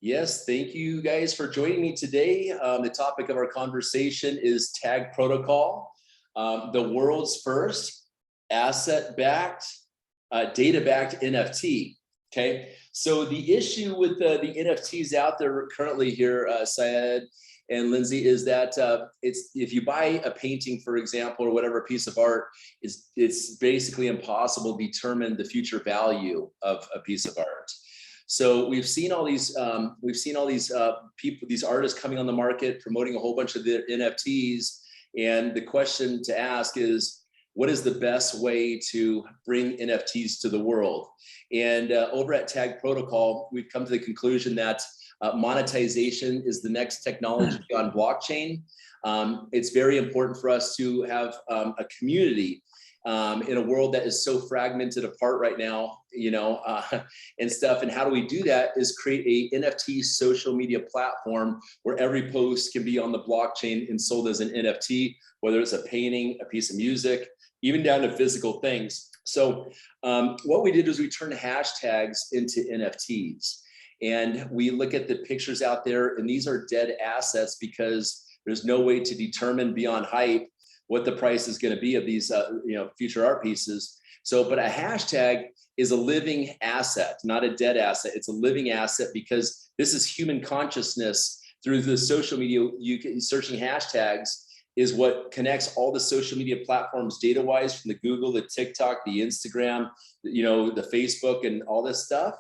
Yes, thank you guys for joining me today. The topic of our conversation is TAGProtocol, the world's first asset-backed, data-backed NFT. Okay, so the issue with the NFTs out there currently here, Syed and Lindsay, is that it's if you buy a painting, for example, or whatever piece of art, it's basically impossible to determine the future value of a piece of art. So we've seen all these people, these artists coming on the market, promoting a whole bunch of their NFTs. And the question to ask is, what is the best way to bring NFTs to the world? And over at TAGProtocol, we've come to the conclusion that monetization is the next technology on blockchain. It's very important for us to have a community in a world that is so fragmented apart right now, and stuff. And how do we do that is create a NFT social media platform where every post can be on the blockchain and sold as an NFT, whether it's a painting, a piece of music, even down to physical things. So what we did was we turned hashtags into NFTs. And we look at the pictures out there, and these are dead assets because there's no way to determine beyond hype what the price is going to be of these future art pieces. So, but a hashtag is a living asset, not a dead asset. It's a living asset because this is human consciousness through the social media. Searching hashtags is what connects all the social media platforms data-wise, from the Google, the TikTok, the Instagram, the Facebook, and all this stuff.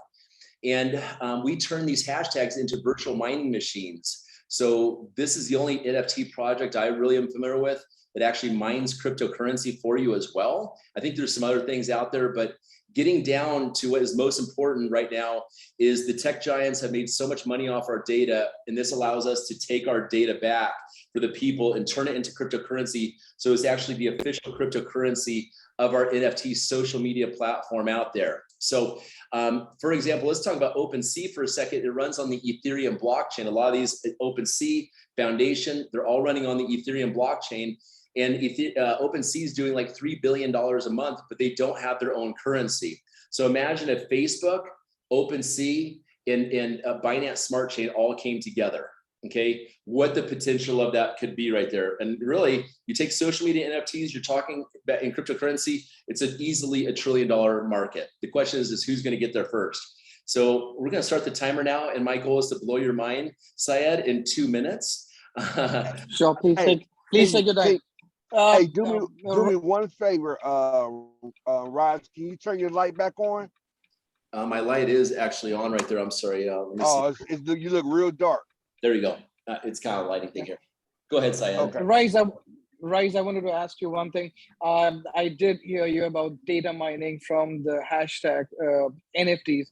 And we turn these hashtags into virtual mining machines. So this is the only NFT project I really am familiar with that actually mines cryptocurrency for you as well. I think there's some other things out there, but getting down to what is most important right now is the tech giants have made so much money off our data, and this allows us to take our data back for the people and turn it into cryptocurrency. So it's actually the official cryptocurrency of our NFT social media platform out there. So for example, let's talk about OpenSea for a second. It runs on the Ethereum blockchain. A lot of these OpenSea Foundation, they're all running on the Ethereum blockchain. And OpenSea is doing like $3 billion a month, but they don't have their own currency. So imagine if Facebook, OpenSea, and Binance Smart Chain all came together. Okay, what the potential of that could be right there. And really, you take social media NFTs, you're talking about in cryptocurrency, it's easily $1 trillion market. The question is who's going to get there first? So we're going to start the timer now, and my goal is to blow your mind, Syed, in 2 minutes. Sure, please take your time. Hey, do me one favor, Ryze. Can you turn your light back on? My light is actually on right there. I'm sorry. Let me see. You look real dark. There you go. It's kind of lighting thing here. Go ahead, Syed. Okay. Ryze, I wanted to ask you one thing. I did hear you about data mining from the hashtag NFTs.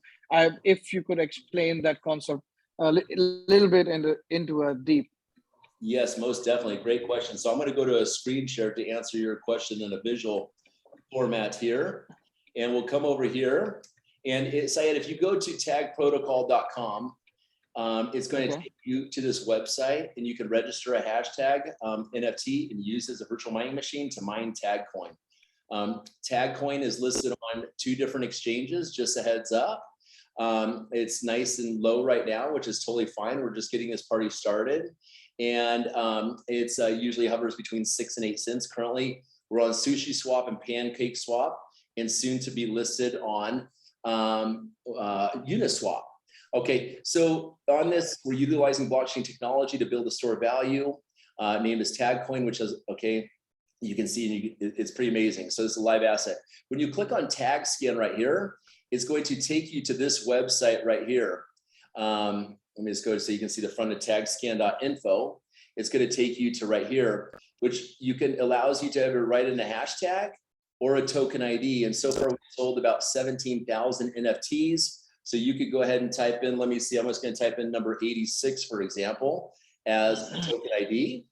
If you could explain that concept a little bit into a deep. Yes, most definitely. Great question. So I'm going to go to a screen share to answer your question in a visual format here. And we'll come over here. And Syed, if you go to tagprotocol.com, it's going to take you to this website, and you can register a hashtag NFT and use it as a virtual mining machine to mine TAGcoin. TAGcoin is listed on 2 different exchanges, just a heads up. It's nice and low right now, which is totally fine. We're just getting this party started. And it's usually hovers between 6 and 8 cents. Currently, we're on Sushi Swap and Pancake Swap, and soon to be listed on Uniswap. Okay, so on this, we're utilizing blockchain technology to build a store of value named as TAGcoin, which is, you can see it's pretty amazing. So it's a live asset. When you click on tag scan right here, it's going to take you to this website right here. Let me just go so you can see the front of tagscan.info. It's going to take you to right here, which allows you to either write in a hashtag or a token ID. And so far, we've sold about 17,000 NFTs. So you could go ahead and type in, let me see, I'm just going to type in number 86, for example, as a token ID.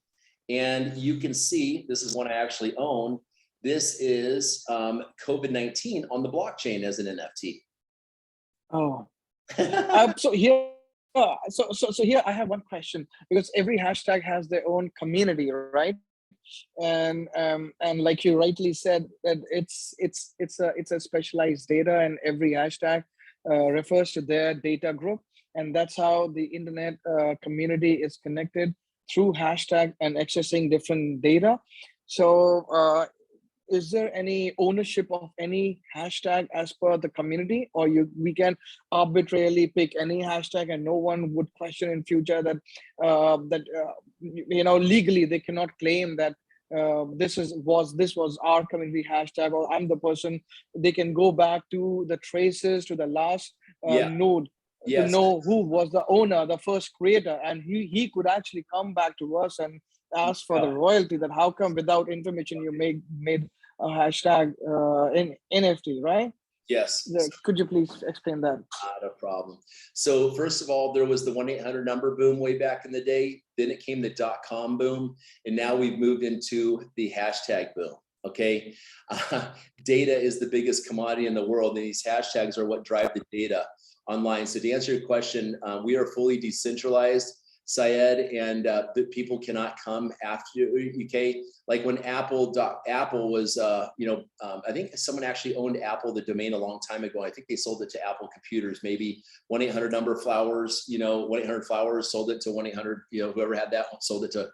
And you can see, this is one I actually own. This is COVID-19 on the blockchain as an NFT. Oh, so here, so here I have one question, because every hashtag has their own community, right? And like you rightly said, that it's a specialized data, and every hashtag refers to their data group. and that's how the internet community is connected through hashtag and accessing different data. So is there any ownership of any hashtag as per the community, or we can arbitrarily pick any hashtag and no one would question in future that legally they cannot claim that this was our community hashtag, or I'm the person. They can go back to the traces, to the last Yeah. node, to Yes. know who was the owner, the first creator, and he could actually come back to us and ask for the royalty. That how come without information you made a hashtag in NFT, right? Yes. Could you please explain that? Not a problem. So first of all, there was the 1-800 number boom way back in the day. Then it came the .com boom, and now we've moved into the hashtag boom. Okay, data is the biggest commodity in the world, and these hashtags are what drive the data online. So to answer your question, we are fully decentralized, Syed, and the people cannot come after you. Okay, like when Apple was, I think someone actually owned Apple, the domain, a long time ago. I think they sold it to Apple Computers, maybe 1-800 number flowers. 1-800 flowers sold it to 1-800. Whoever had that sold it to.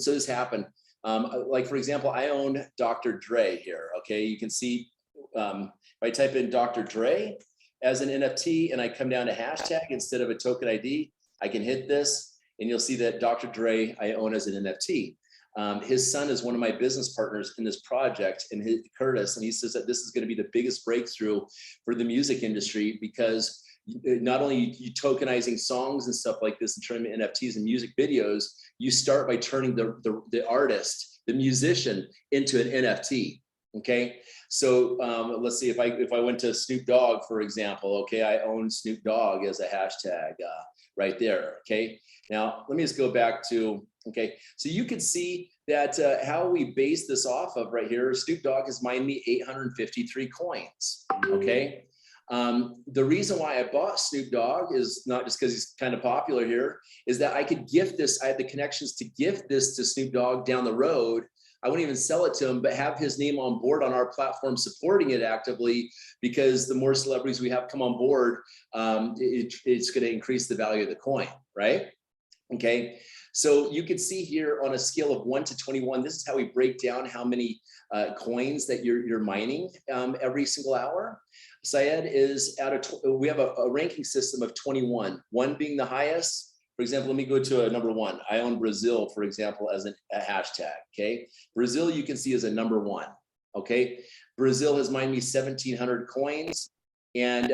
So this happened. Like for example, I own Dr. Dre here. Okay, you can see if I type in Dr. Dre as an NFT and I come down to hashtag instead of a token ID, I can hit this and you'll see that Dr. Dre I own as an NFT. His son is one of my business partners in this project, and Curtis, and he says that this is going to be the biggest breakthrough for the music industry, because not only you tokenizing songs and stuff like this and turning them into NFTs and music videos, you start by turning the artist, the musician, into an NFT. Okay, so let's see, if I went to Snoop Dogg, for example. Okay, I own Snoop Dogg as a hashtag right there. Okay, now let me just go back to, okay, so you can see that how we base this off of right here. Snoop Dogg has mined me 853 coins. Okay, the reason why I bought Snoop Dogg is not just because he's kind of popular here, is that I could gift this. I had the connections to gift this to Snoop Dogg down the road. I wouldn't even sell it to him, but have his name on board on our platform, supporting it actively, because the more celebrities we have come on board, it's going to increase the value of the coin, right? Okay, so you can see here on a scale of 1 to 21, this is how we break down how many coins that you're mining every single hour. Syed is we have a ranking system of 21, 1 being the highest. For example, let me go to a number 1. I own Brazil, for example, as a hashtag. Okay, Brazil you can see is a number 1. Okay, Brazil has mined me 1,700 coins, and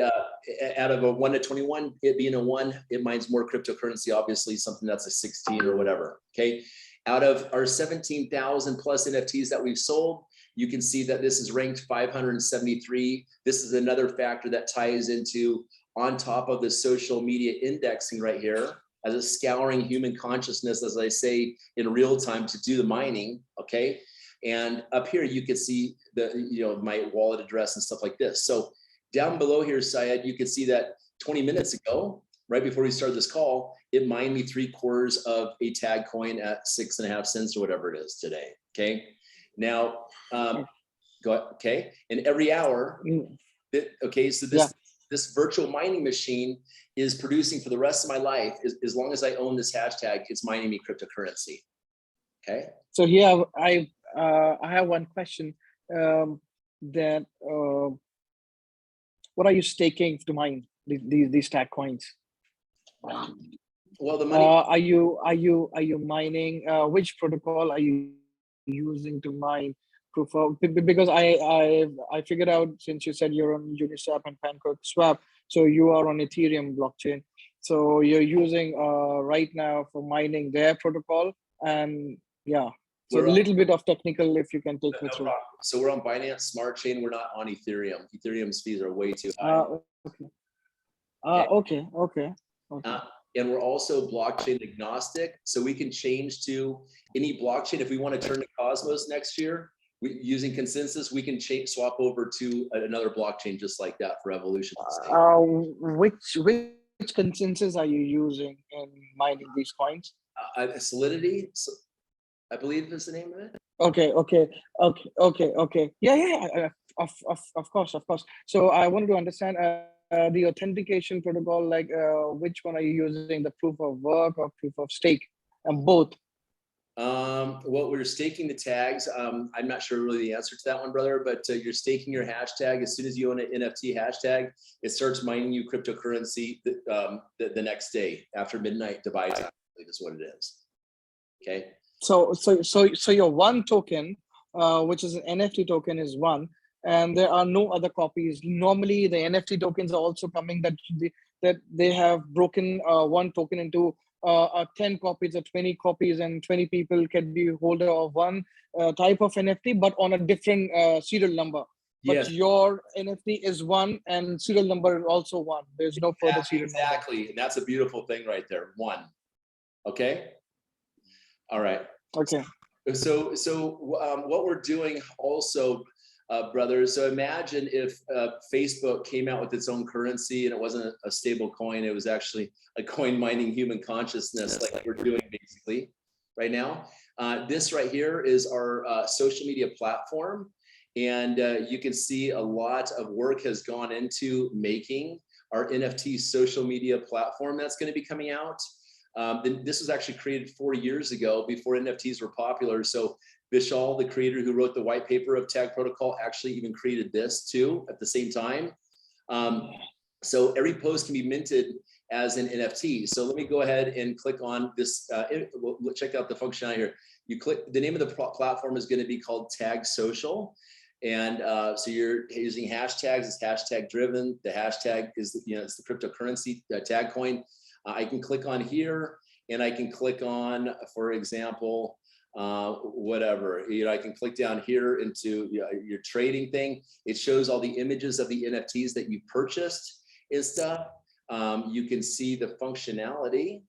out of a 1 to 21, it being a 1, it mines more cryptocurrency, obviously something that's a 16 or whatever. Okay, out of our 17,000 plus NFTs that we've sold, you can see that this is ranked 573. This is another factor that ties into, on top of the social media indexing right here, as it's scouring human consciousness, as I say, in real time to do the mining. Okay, and up here you can see the my wallet address and stuff like this. So down below here, Syed, you can see that 20 minutes ago, right before we started this call, it mined me 3/4 of a TAGcoin at 6.5 cents or whatever it is today. Okay, now okay, and every hour, okay, so this virtual mining machine is producing for the rest of my life. As long as I own this hashtag, it's mining me cryptocurrency. Okay. So here I have one question. That what are you staking to mine these tag coins? Well, the money. Are you mining? Which protocol are you using to mine proof of? Because I figured out, since you said you're on Uniswap and PancakeSwap, so you are on Ethereum blockchain. So you're using right now for mining their protocol, and yeah. So a little bit of technical, if you can take me through. So we're on Binance Smart Chain. We're not on Ethereum. Ethereum's fees are way too high. Okay. And we're also blockchain agnostic, so we can change to any blockchain. If we want to turn to Cosmos next year, using consensus, we can swap over to another blockchain just like that for evolution. Which consensus are you using in mining these coins? Solidity, I believe is the name of it. Okay. Yeah. Of course. So I wanted to understand. the authentication protocol, like which one are you using, the proof of work or proof of stake? Both. Well, we're staking the tags. I'm not sure really the answer to that one, brother, but you're staking your hashtag. As soon as you own an NFT hashtag, it starts mining you cryptocurrency the next day after midnight Dubai time, I believe is what it is. Okay. So your one token, which is an NFT token, is one, and there are no other copies. Normally, the NFT tokens are also coming that they have broken one token into 10 copies or 20 copies, and 20 people can be holder of one type of NFT, but on a different serial number. But Yes. your NFT is one, and serial number is also one. There's no further serial number. Exactly. And that's a beautiful thing right there. One. Okay. All right. Okay. So what we're doing also, brothers, so imagine if Facebook came out with its own currency and it wasn't a stable coin, it was actually a coin mining human consciousness, like we're doing basically right now. This right here is our social media platform, and you can see a lot of work has gone into making our NFT social media platform that's going to be coming out. This was actually created 4 years ago, before NFTs were popular. So Vishal, the creator who wrote the white paper of TAGprotocol, actually even created this too at the same time. So every post can be minted as an NFT. So let me go ahead and click on this. We'll check out the functionality here. You click, the name of the platform is going to be called Tag Social. And so you're using hashtags. It's hashtag driven. The hashtag is, it's the cryptocurrency, TAGcoin. I can click on here, and I can click on, for example, whatever, I can click down here into your trading thing. It shows all the images of the NFTs that you purchased and stuff. You can see the functionality.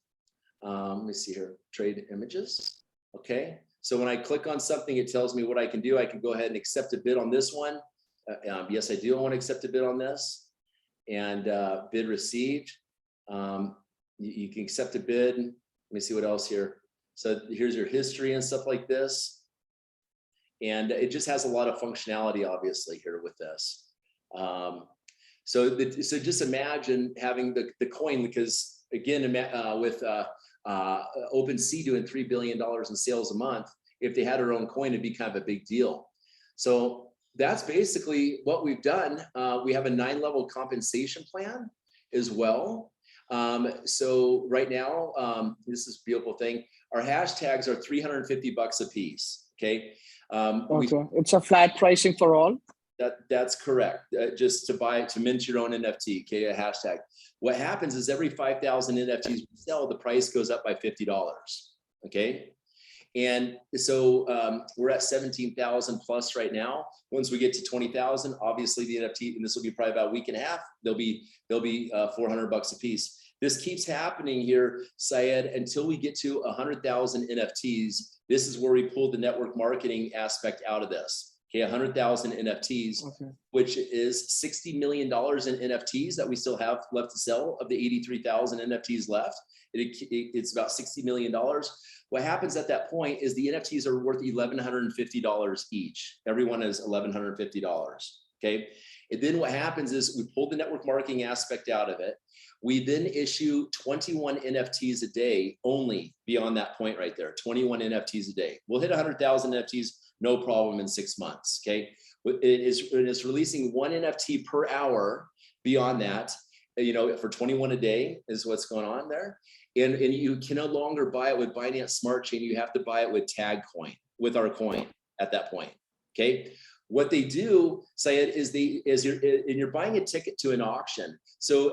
Let me see here, trade images. Okay. So when I click on something, it tells me what I can do. I can go ahead and accept a bid on this one. Yes, I do want to accept a bid on this, and bid received. You can accept a bid. Let me see what else here. So here's your history and stuff like this. And it just has a lot of functionality, obviously, here with this. So just imagine having the coin, because again, with OpenSea doing $3 billion in sales a month, if they had their own coin, it'd be kind of a big deal. So that's basically what we've done. We have a 9-level compensation plan as well. So right now, this is a beautiful thing. Our hashtags are $350 a piece. Okay. Okay. It's a flat pricing for all. That's correct. Just to mint your own NFT, okay, a hashtag. What happens is every 5,000 NFTs we sell, the price goes up by $50. Okay. And so we're at 17,000 plus right now. Once we get to 20,000, obviously the NFT, and this will be probably about a week and a half, they'll be $400 a piece. This keeps happening here, Syed, until we get to 100,000 NFTs. This is where we pull the network marketing aspect out of this. Okay, 100,000 NFTs, okay, which is $60 million in NFTs that we still have left to sell of the 83,000 NFTs left. It's about $60 million. What happens at that point is the NFTs are worth $1,150 each. Everyone is $1,150. Okay. And then what happens is we pull the network marketing aspect out of it. We then issue 21 NFTs a day only beyond that point right there, 21 NFTs a day. We'll hit 100,000 NFTs, no problem, in 6 months, okay? It's releasing 1 NFT per hour beyond that, for 21 a day is what's going on there. And you can no longer buy it with Binance Smart Chain. You have to buy it with TAGcoin, with our coin at that point, okay? What they do, Syed, is you're buying a ticket to an auction. So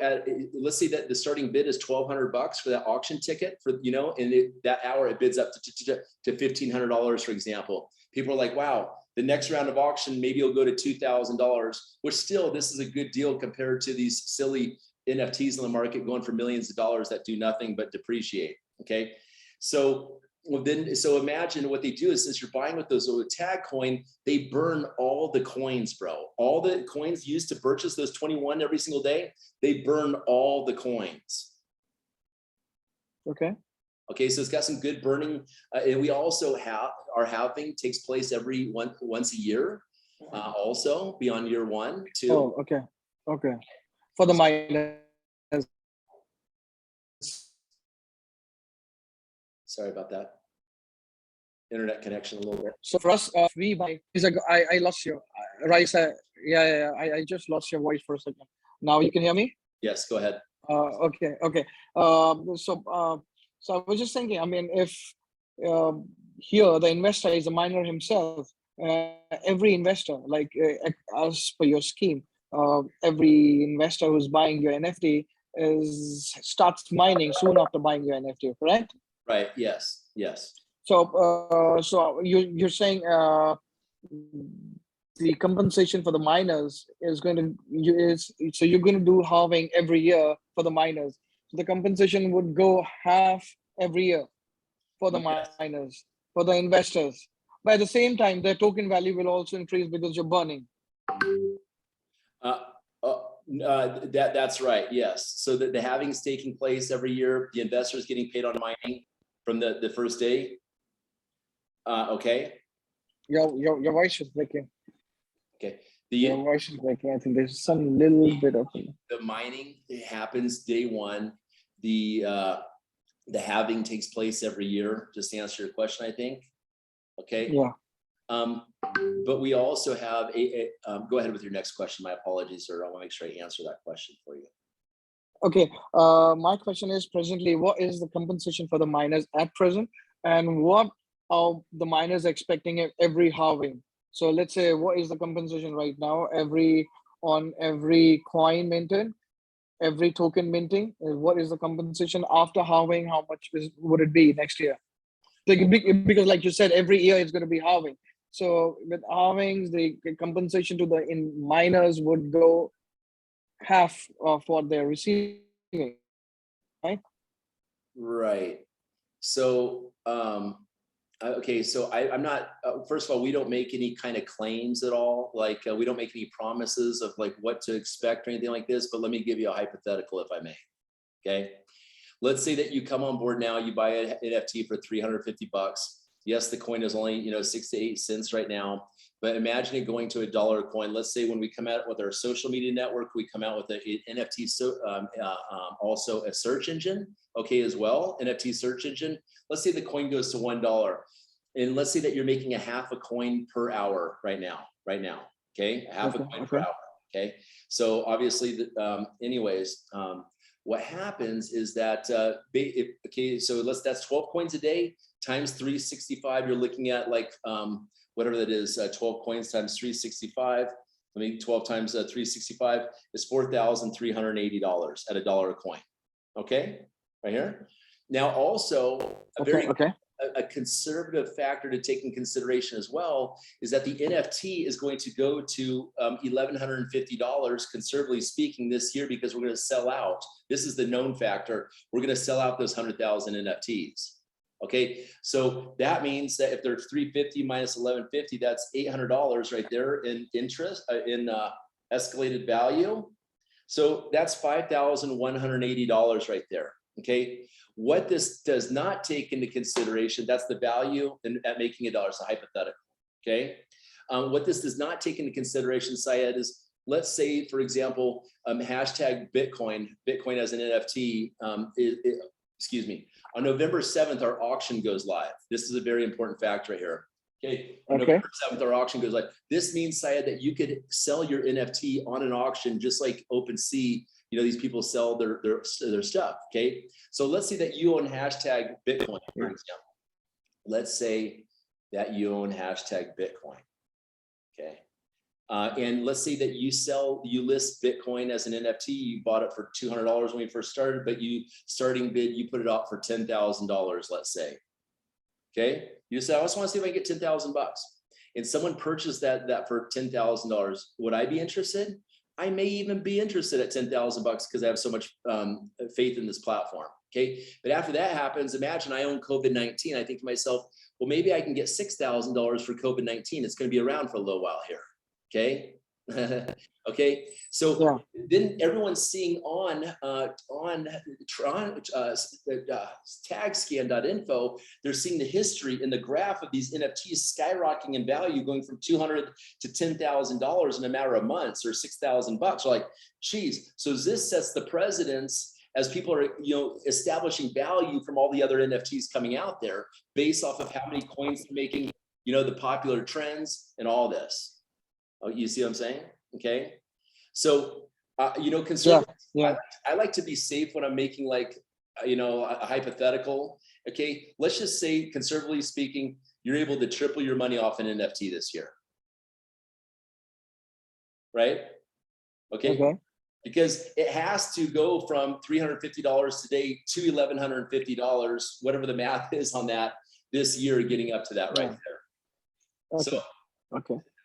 let's say that the starting bid is $1,200 for that auction ticket and that hour it bids up to $1,500, for example. People are like, wow, the next round of auction, maybe it'll go to $2,000, which still, this is a good deal compared to these silly NFTs in the market going for millions of dollars that do nothing but depreciate, okay? So imagine what they do is, since you're buying with those with TAGcoin, they burn all the coins, bro. All the coins used to purchase those 21 every single day, they burn all the coins. Okay. Okay, so it's got some good burning. And we also have our halving takes place once a year, also beyond year 1, 2. Oh, okay. Okay. for the miners. Sorry about that. Internet connection a little bit. So for us, we buy. I lost you, Ryze. I just lost your voice for a second. Now you can hear me? Yes, go ahead. Okay. So I was just thinking. I mean, if here the investor is a miner himself, every investor, like as per your scheme, every investor who's buying your NFT starts mining soon after buying your NFT, correct? Right. Yes. Yes. So you're saying the compensation for the miners is going to you're going to do halving every year for the miners. So the compensation would go half every year for the miners, for the investors. But at the same time, their token value will also increase because you're burning. That's right. Yes. So the halving is taking place every year. The investor is getting paid on mining from the first day. Okay. Your voice is breaking. Okay. Your voice is breaking. I think there's some little bit of the mining happens day one. The halving takes place every year. Just to answer your question, I think. Okay. Yeah. But we also have go ahead with your next question. My apologies, sir. I want to make sure I answer that question for you. Okay. My question is presently, what is the compensation for the miners at present, and what are the miners expecting every halving? So let's say, what is the compensation right now on every coin minted, every token minting? What is the compensation after halving? How much would it be next year? Because like you said, every year it's going to be halving. So with halvings, the compensation to the miners would go half of what they're receiving, right? Right. So okay, so I'm not first of all, we don't make any kind of claims at all. Like we don't make any promises of like what to expect or anything like this, but let me give you a hypothetical if I may. Okay, let's say that you come on board now, you buy an NFT for $350. Yes, the coin is only 6 to 8 cents right now, but imagine it going to $1 coin. Let's say when we come out with our social media network, we come out with an NFT, also a search engine, okay, as well, NFT search engine. Let's say the coin goes to $1, and let's say that you're making a half a coin per hour right now, okay, half a coin per hour, okay. So obviously, anyways, what happens is that okay, so that's 12 coins a day times 365. You're looking at like whatever that is, 12 coins times 365. 12 times 365 is $4,380 at $1 a coin. Okay, right here. Now, also a conservative factor to take in consideration as well is that the NFT is going to go to $1,150, conservatively speaking, this year, because we're going to sell out. This is the known factor. We're going to sell out those 100,000 NFTs. Okay, so that means that if there's 350 minus 1150, that's $800 right there in interest, in escalated value. So that's $5,180 right there. Okay, what this does not take into consideration, that's the value at making $1. It's a hypothetical. Okay, what this does not take into consideration, Syed, is let's say, for example, hashtag Bitcoin as an NFT. Excuse me. On November 7th, our auction goes live. This is a very important fact right here. Okay. On November 7th, our auction goes live. This means, Syed, that you could sell your NFT on an auction just like OpenSea. These people sell their stuff. Okay. So let's say that you own hashtag Bitcoin, for example. Let's say that you own hashtag Bitcoin. Okay. And let's say that you list Bitcoin as an NFT. You bought it for $200 when we first started, but you put it out for $10,000, let's say. Okay. You say, I just want to see if I can get $10,000. And someone purchased that for $10,000. Would I be interested? I may even be interested at $10,000 because I have so much faith in this platform. Okay. But after that happens, imagine I own COVID-19. I think to myself, well, maybe I can get $6,000 for COVID-19. It's going to be around for a little while here. Okay. Okay, so Yeah. then everyone's seeing on tagscan.info, they're seeing the history in the graph of these NFTs skyrocketing in value, going from $200 to $10,000 in a matter of months, or $6,000 bucks. Like, geez, so this sets the precedence as people are, establishing value from all the other NFTs coming out there based off of how many coins they're making, the popular trends and all this. Oh, you see what I'm saying? Okay. So, conservatives, Yeah. I like to be safe when I'm making like, a hypothetical. Okay. Let's just say, conservatively speaking, you're able to triple your money off an NFT this year. Right? Okay. Because it has to go from $350 today to $1,150, whatever the math is on that this year, getting up to that right there. Okay. So,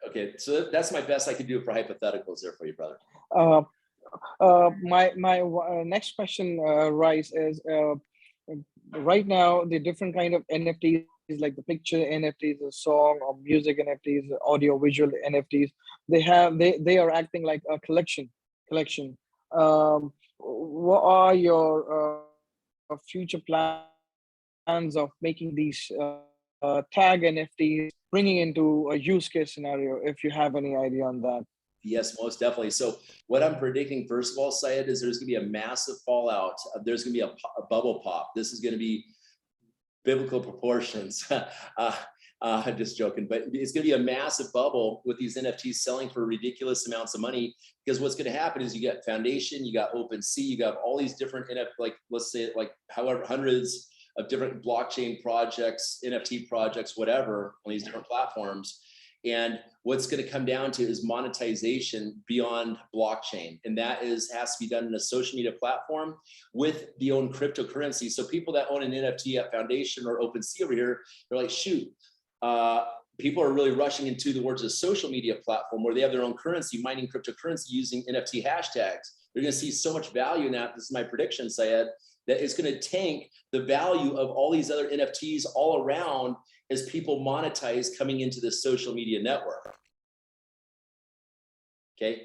okay, so that's my best I could do for hypotheticals there for you, brother. My next question, Ryze, is right now the different kind of NFTs, like the picture NFTs, the song or music NFTs, audio visual NFTs, they are acting like a collection. What are your future plans of making these tag NFTs, bringing into a use case scenario, if you have any idea on that? Yes, most definitely. So what I'm predicting, first of all, Syed, is there's going to be a massive fallout. There's going to be a bubble pop. This is going to be biblical proportions. I'm just joking, but it's going to be a massive bubble with these NFTs selling for ridiculous amounts of money. Because what's going to happen is you got Foundation, you got OpenSea, you got all these different let's say however hundreds of different blockchain projects, NFT projects, whatever, on these different platforms. And what's going to come down to is monetization beyond blockchain. And that has to be done in a social media platform with the own cryptocurrency. So people that own an NFT at Foundation or OpenSea over here, they're like, shoot, people are really rushing into towards a social media platform where they have their own currency, mining cryptocurrency using NFT hashtags. They're going to see so much value in that. This is my prediction, Syed, that it's going to tank the value of all these other NFTs all around as people monetize coming into the social media network. Okay.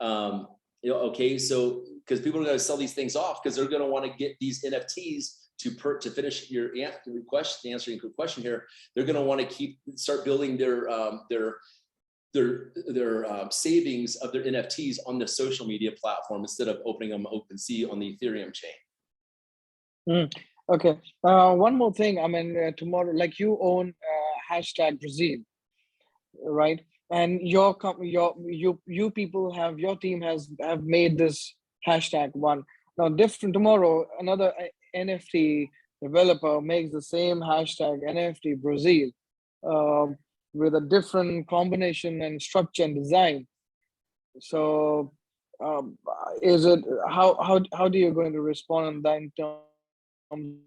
Okay. So, because people are going to sell these things off because they're going to want to get these NFTs to finish your question, answering your question here. They're going to want to start building their savings of their NFTs on the social media platform instead of opening them OpenSea on the Ethereum chain. Okay. One more thing. I mean, tomorrow, like you own hashtag Brazil, right? And your people have, your team have made this hashtag one. Now, tomorrow, another NFT developer makes the same hashtag NFT Brazil with a different combination and structure and design. So, is it how do you going to respond on that in terms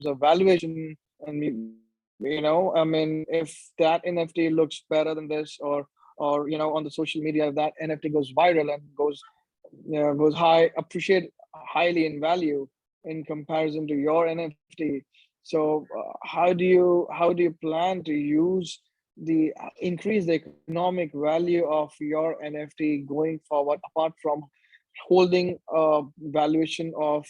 of valuation? And I mean, if that NFT looks better than this, or on the social media, if that NFT goes viral and goes appreciate highly in value in comparison to your NFT. So how do you plan to increase the economic value of your NFT going forward, apart from holding a valuation of,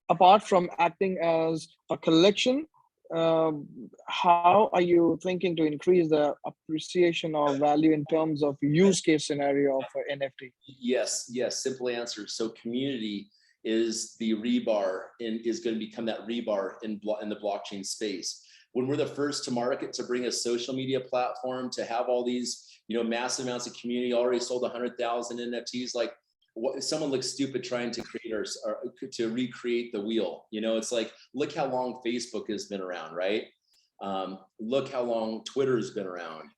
apart from acting as a collection? How are you thinking to increase the appreciation of value in terms of use case scenario of NFT? Yes. Simple answer. So community is the rebar and is going to become that rebar in the blockchain space. When we're the first to market to bring a social media platform, to have all these, massive amounts of community, already sold 100,000 NFTs, like someone looks stupid trying to create or to recreate the wheel. It's like, look how long Facebook has been around, right? Look how long Twitter's been around.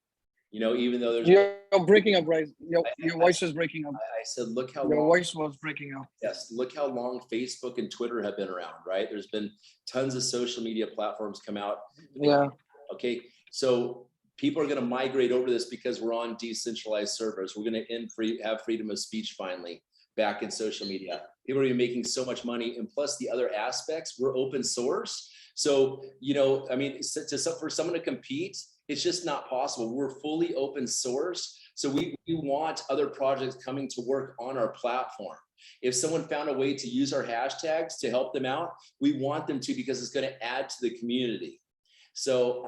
Even though there's, you're breaking up, right? Your voice is breaking up. I said, look how your long, voice was breaking up. Yes, look how long Facebook and Twitter have been around, right? There's been tons of social media platforms come out. Yeah. Okay, so people are going to migrate over this because we're on decentralized servers. We're going to have freedom of speech finally back in social media. People are going to be making so much money, and plus the other aspects, we're open source. So, I mean, for someone to compete It's just not possible. We're fully open source. So we want other projects coming to work on our platform. If someone found a way to use our hashtags to help them out, we want them to, because it's going to add to the community. So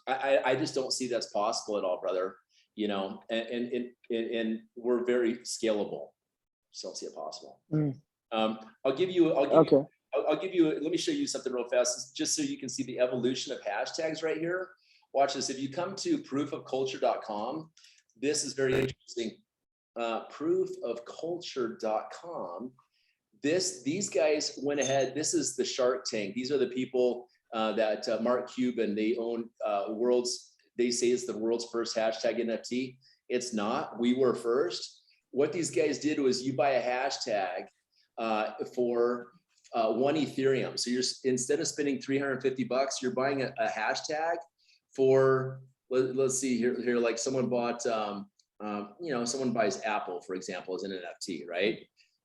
I just don't see that's possible at all, brother. You know, and we're very scalable. Just don't see it possible. I'll give you, let me show you something real fast, just so you can see the evolution of hashtags right here. Watch this. If you come to proofofculture.com, this is very interesting. Proofofculture.com. These guys went ahead. This is the Shark Tank. These are the people that Mark Cuban, they own they say it's the world's first hashtag NFT. It's not. We were first. What these guys did was, you buy a hashtag for 1 Ethereum. So you're, instead of spending $350, you're buying a hashtag for, let's see here, like someone bought, you know, someone buys Apple, for example, as an NFT, right?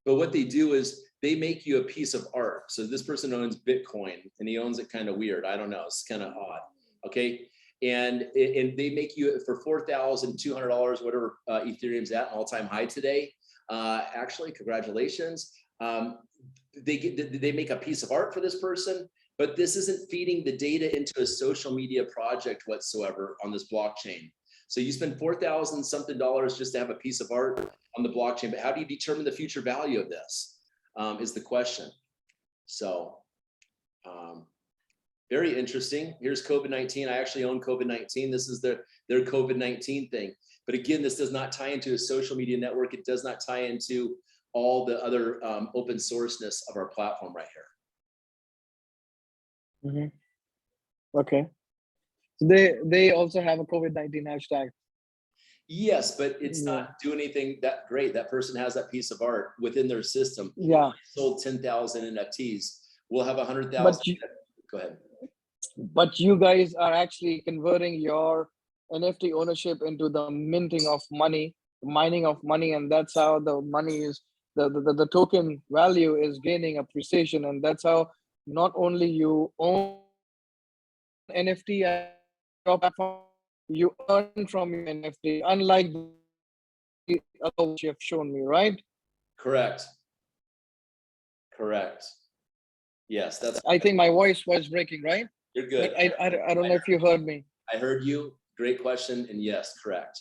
But what they do is they make you a piece of art. So this person owns Bitcoin, and he owns it kind of weird. I don't know. It's kind of odd. Okay. And they make you for $4,200, whatever Ethereum's at, an all-time high today. Actually, congratulations. They make a piece of art for this person, but this isn't feeding the data into a social media project whatsoever on this blockchain. So you spend $4,000 something just to have a piece of art on the blockchain, but how do you determine the future value of this is the question. So very interesting. Here's COVID-19. I actually own COVID-19. This is their COVID-19 thing. But again, this does not tie into a social media network. It does not tie into all the other open sourceness of our platform right here. Okay. So they also have a COVID-19 hashtag. Yes, but it's not doing anything that great. That person has that piece of art within their system. Yeah. Sold 10,000 NFTs. We'll have 100,000. Go ahead. But you guys are actually converting your NFT ownership into the minting of money, mining of money, and that's how the money is, the token value is gaining appreciation, and that's how not only you own NFT at your platform, you earn from your NFT, unlike the other which you have shown me, right? Correct. Yes, that's. I think my voice was breaking, right? You're good. But I don't know if you heard me. I heard you. Great question. And yes, correct.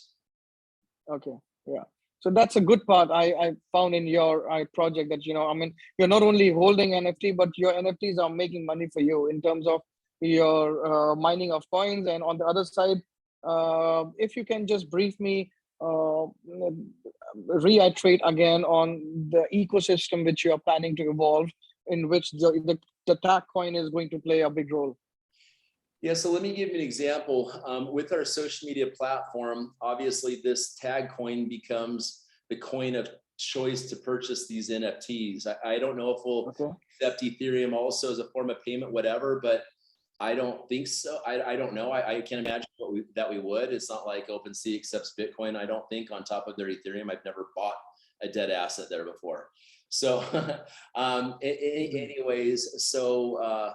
Okay. Yeah. So that's a good part I found in your project, that, you know, I mean, you're not only holding NFT, but your NFTs are making money for you in terms of your mining of coins. And on the other side, if you can just brief me, reiterate again on the ecosystem which you are planning to evolve, in which the TAGcoin is going to play a big role. Yeah, so let me give you an example. With our social media platform, obviously this TAGcoin becomes the coin of choice to purchase these NFTs. I don't know if we'll accept Ethereum also as a form of payment, whatever, but I don't think so. I don't know. I can't imagine that we would. It's not like OpenSea accepts Bitcoin, I don't think, on top of their Ethereum. I've never bought a dead asset there before. So anyways, so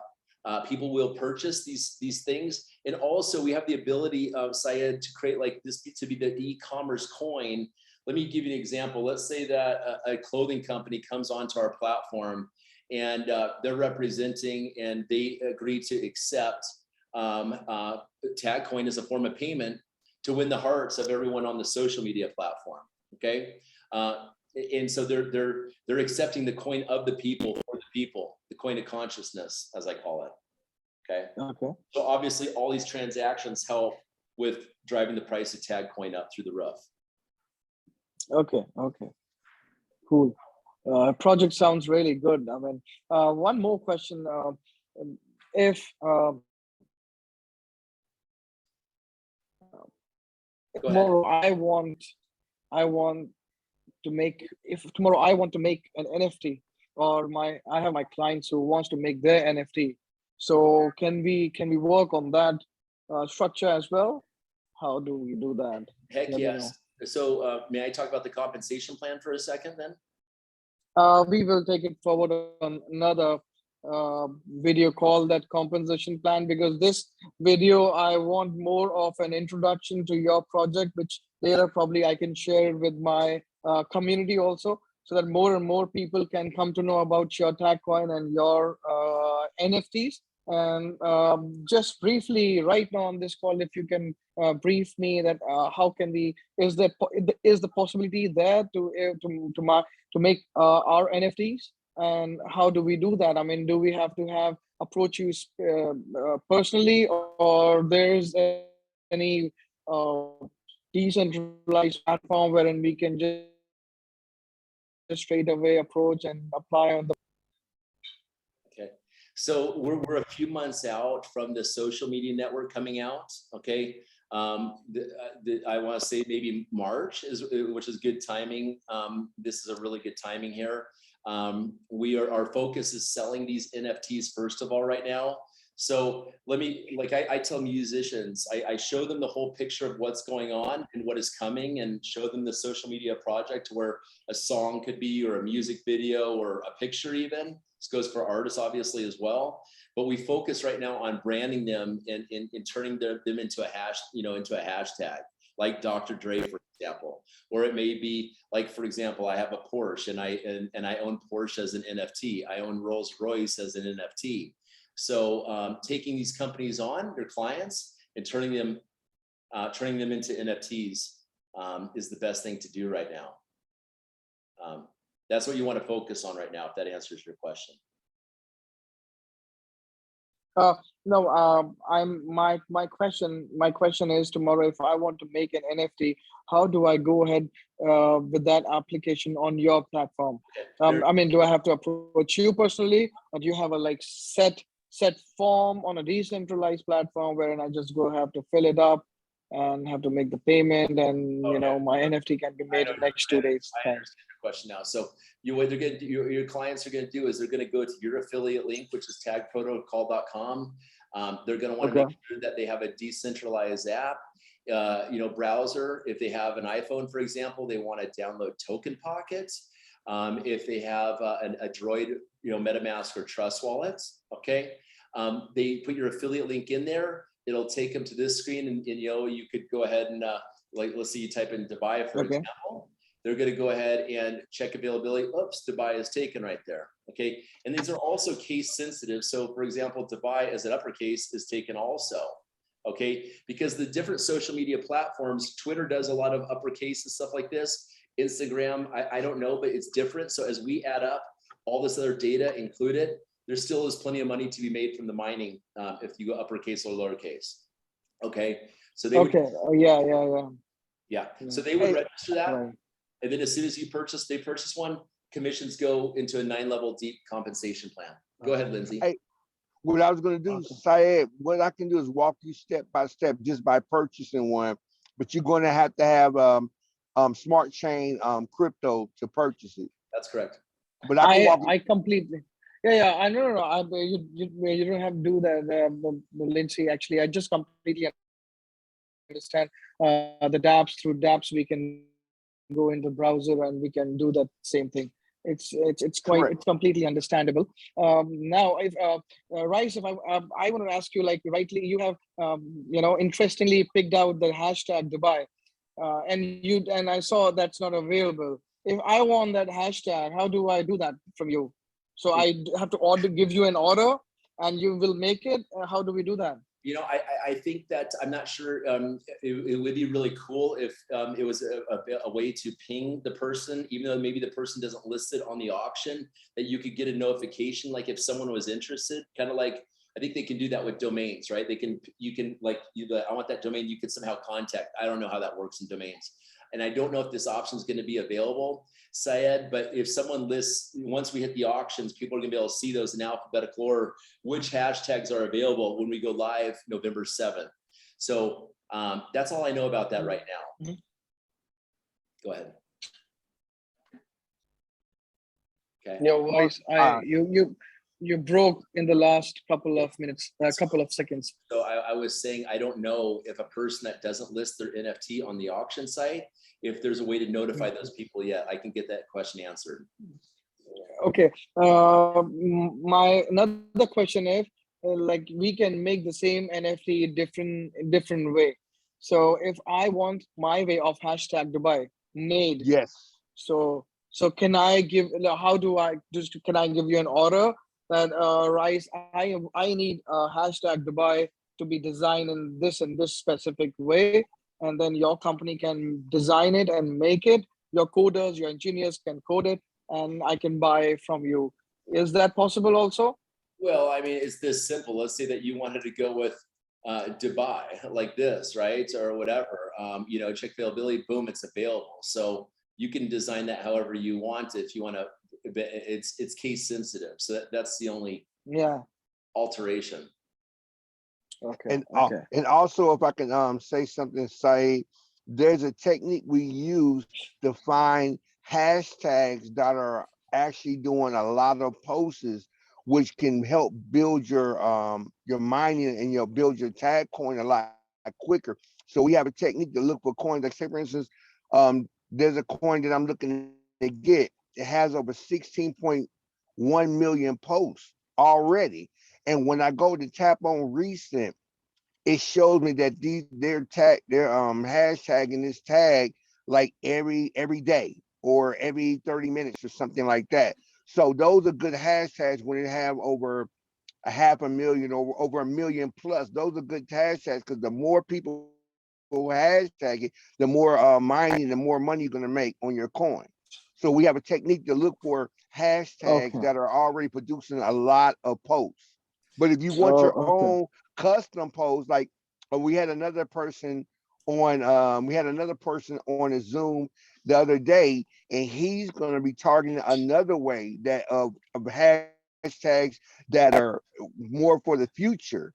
people will purchase these things. And also we have the ability of Syed to create like this to be the e-commerce coin. Let me give you an example. Let's say that a clothing company comes onto our platform, and they're representing, and they agree to accept TAGcoin as a form of payment to win the hearts of everyone on the social media platform. Okay. And so they're accepting the coin of the people for the people, the coin of consciousness, as I call it. Okay. So obviously all these transactions help with driving the price of TAGcoin up through the roof. Okay. Cool. Project sounds really good. I mean, one more question. If tomorrow I want to make, if tomorrow I want to make an NFT, or I have my clients who wants to make their NFT, so can we work on that structure as well? How do we do that? Heck yes. So may I talk about the compensation plan for a second then? We will take it forward on another video call that compensation plan? Because this video, I want more of an introduction to your project, which later probably I can share with my community also, so that more and more people can come to know about your TAGcoin and your NFTs. And just briefly, right now on this call, if you can brief me that how can we, is the possibility there to make our NFTs, and how do we do that? I mean, do we have to approach you personally, or there's any decentralized platform wherein we can just straight away approach and apply on the. Okay, so we're a few months out from the social media network coming out. Okay, I want to say maybe March which is good timing. This is a really good timing here. Our focus is selling these NFTs first of all right now. So let me, like I tell musicians, I show them the whole picture of what's going on and what is coming, and show them the social media project where a song could be, or a music video, or a picture even. This goes for artists obviously as well. But we focus right now on branding them and turning them into a hashtag, like Dr. Dre, for example. Or it may be like, for example, I have a Porsche and I own Porsche as an NFT. I own Rolls Royce as an NFT. So taking these companies on, their clients, and turning them into NFTs is the best thing to do right now. That's what you want to focus on right now, if that answers your question. No, my question is, tomorrow if I want to make an NFT, how do I go ahead with that application on your platform? I mean, do I have to approach you personally, or do you have a like set form on a decentralized platform wherein I just have to fill it up and have to make the payment, and my NFT can be made in the next 2 days? I understand your question now. So what they're going to do, your clients are going to do is they're going to go to your affiliate link, which is TAGprotocol.com. They're going to want to make sure that they have a decentralized app, browser. If they have an iPhone, for example, they want to download Token Pocket. If they have a Droid, MetaMask or Trust wallets, okay, they put your affiliate link in there. It'll take them to this screen, and you could go ahead and like, let's say you type in Dubai, for example. They're going to go ahead and check availability. Oops, Dubai is taken right there. Okay, and these are also case sensitive. So, for example, Dubai as an uppercase is taken also. Okay, because the different social media platforms, Twitter does a lot of uppercase and stuff like this. Instagram, I don't know, but it's different. So as we add up all this other data included, there still is plenty of money to be made from the mining if you go uppercase or lowercase. Okay, so they would, so they would register that, and then as soon as they purchase one, commissions go into a 9-level deep compensation plan. Go ahead, Lindsay. Hey, what I was going to do, Syed, what I can do is walk you step by step just by purchasing one, but you're going to have smart chain crypto to purchase it. That's correct. But I completely. I know. You don't have to do that, Lindsay. Actually, I just completely understand the dApps. Through dApps, we can go into browser and we can do that same thing. It's completely understandable. Now, if Ryze, if I want to ask you, like, rightly, you have interestingly picked out the hashtag Dubai, and I saw that's not available. If I want that hashtag, how do I do that from you? So I have to give you an order, and you will make it. How do we do that? I think that, I'm not sure. It would be really cool if it was a way to ping the person, even though maybe the person doesn't list it on the auction, that you could get a notification, like if someone was interested, kind of like, I think they can do that with domains, right? You can I want that domain, you could somehow contact. I don't know how that works in domains. And I don't know if this option is going to be available, Syed, but if someone lists, once we hit the auctions, people are going to be able to see those in alphabetical order, which hashtags are available when we go live November 7th. So that's all I know about that right now. Go ahead. Okay. Voice, you broke in the last couple of minutes, couple of seconds. So I was saying, I don't know if a person that doesn't list their NFT on the auction site, if there's a way to notify those people yet. I can get that question answered. Okay. My another question is, like we can make the same NFT different way. So if I want my way of hashtag Dubai made, Yes. so can I give? How do I just? Can I give you an order that Rice? I need hashtag Dubai to be designed in this specific way, and then your company can design it and make it. Your coders, your engineers can code it, and I can buy from you. Is that possible also? Well, I mean, it's this simple. Let's say that you wanted to go with Dubai like this, right? Or whatever. Check availability, boom, it's available. So you can design that however you want. If you want to, it's case sensitive. So that's the only Yeah. alteration. Okay. And Okay. and also, if I can say something, say there's a technique we use to find hashtags that are actually doing a lot of posts, which can help build your mining and build your tag coin a lot quicker. So we have a technique to look for coins. Like say for instance, there's a coin that I'm looking to get. It has over 16.1 million posts already. And when I go to tap on recent, it shows me that they're hashtagging this tag like every day or every 30 minutes or something like that. So those are good hashtags when they have over a half a million or over a million plus. Those are good hashtags because the more people who hashtag it, the more mining, the more money you're gonna make on your coin. So we have a technique to look for hashtags Okay. that are already producing a lot of posts. But if you want Oh, your okay. own custom post, like we had another person on a Zoom the other day, and he's going to be targeting another way that of hashtags that are more for the future,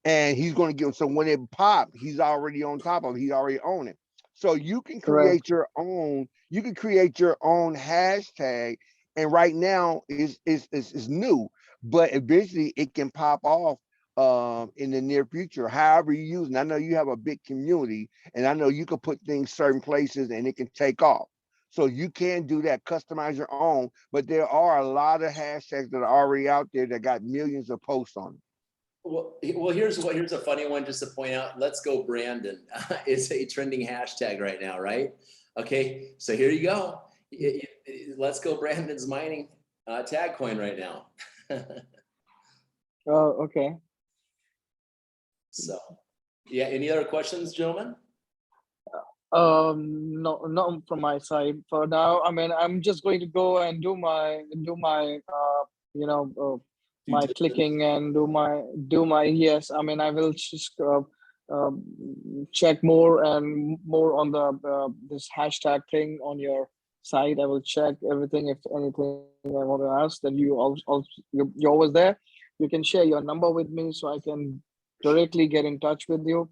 and he's going to give them. So when it popped, he's already on top of it. He's already on it. So you can Right. create your own. You can create your own hashtag, and right now is new, but eventually it can pop off in the near future. However you use it. And I know you have a big community, and I know you can put things certain places and it can take off. So you can do that, customize your own. But there are a lot of hashtags that are already out there that got millions of posts on them. Well, here's a funny one just to point out. Let's go, Brandon. It's a trending hashtag right now, right? Okay, so here you go. Let's go, Brandon's mining TAGcoin right now. Oh, okay. So, yeah. Any other questions, gentlemen? No, not from my side for now. I mean, I'm just going to go and you know, Due my diligence? clicking and do my yes. I mean, I will just um, check more and more on the this hashtag thing on your site. I will check everything. If anything I want to ask, then you're always there. You can share your number with me so I can directly get in touch with you.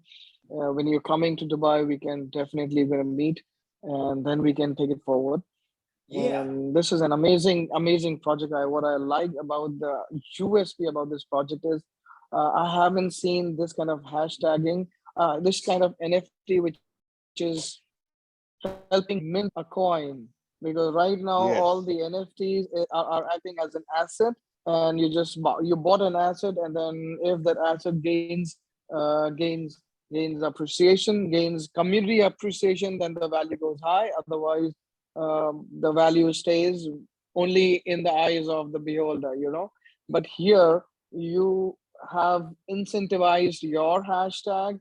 When you're coming to Dubai, we can definitely gonna meet, and then we can take it forward. Yeah. And this is an amazing project. What I like about the USP about this project is I haven't seen this kind of hashtagging, this kind of NFT, which is helping mint a coin. Because right now all Yes. the NFTs are acting as an asset, and you bought an asset, and then if that asset uh, gains gains appreciation, gains community appreciation, then the value goes high. Otherwise, the value stays only in the eyes of the beholder. But here you have incentivized your hashtag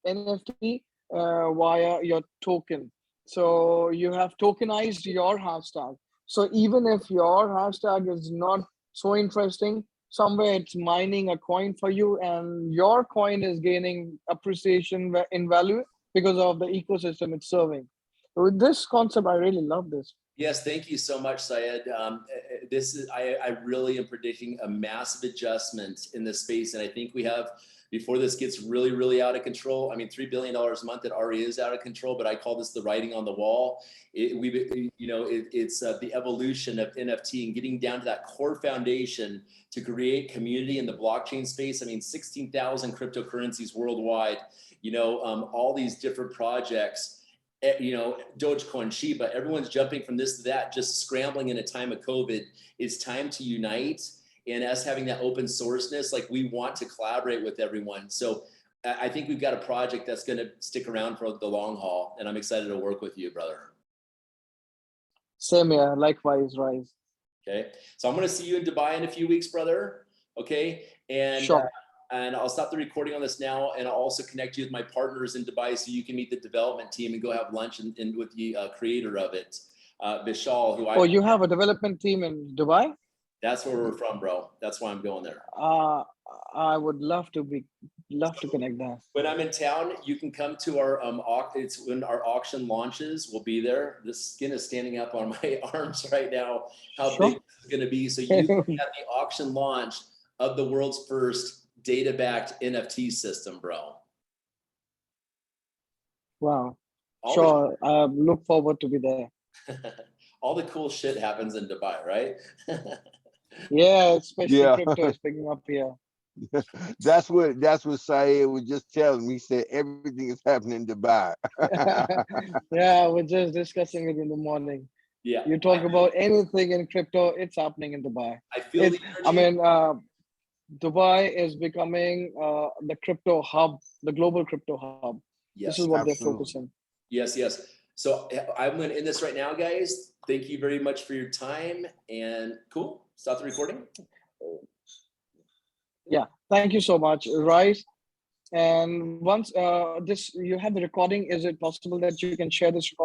NFT via your token. So you have tokenized your hashtag. So even if your hashtag is not so interesting, somewhere it's mining a coin for you, and your coin is gaining appreciation in value because of the ecosystem it's serving. So with this concept, I really love this. Yes, thank you so much, Syed. I really am predicting a massive adjustment in this space, and I think we have, before this gets really out of control. I mean, $3 billion a month, it already is out of control, but I call this the writing on the wall. It's the evolution of NFT and getting down to that core foundation to create community in the blockchain space. I mean, 16,000 cryptocurrencies worldwide. All these different projects. you know, Dogecoin, Shiba, everyone's jumping from this to that, just scrambling in a time of COVID. It's time to unite. And us having that open sourceness, like we want to collaborate with everyone. So I think we've got a project that's going to stick around for the long haul. And I'm excited to work with you, brother. Same here, likewise, Ryze. Okay. So I'm going to see you in Dubai in a few weeks, brother. Okay. And Sure. And I'll stop the recording on this now, and I'll also connect you with my partners in Dubai so you can meet the development team and go have lunch and with the creator of it, Vishal, who Oh, you have a development team in Dubai? that's where we're from, bro. That's why I'm going there. I would love to connect there. When I'm in town, you can come to our it's when our auction launches. We'll be there. The skin is standing up on my arms right now. How Sure. big it's going to be. So you can have the auction launch of the world's first data-backed NFT system, bro. Wow. All Sure. Look forward to be there. all the cool shit happens in Dubai, right? Yeah, especially Yeah. crypto is picking up here. That's what Saeed was just telling me. He said everything is happening in Dubai. Yeah, we're just discussing it in the morning. Yeah. You talk about anything in crypto, it's happening in Dubai. I feel the energy. I mean, Dubai is becoming the crypto hub, the global crypto hub. Yes, This is what absolutely. they're focusing. yes. So I'm going to end this right now, guys. Thank you very much for your time. And cool. Stop the recording. Yeah, thank you so much, Ryze. And once you have the recording, is it possible that you can share this recording?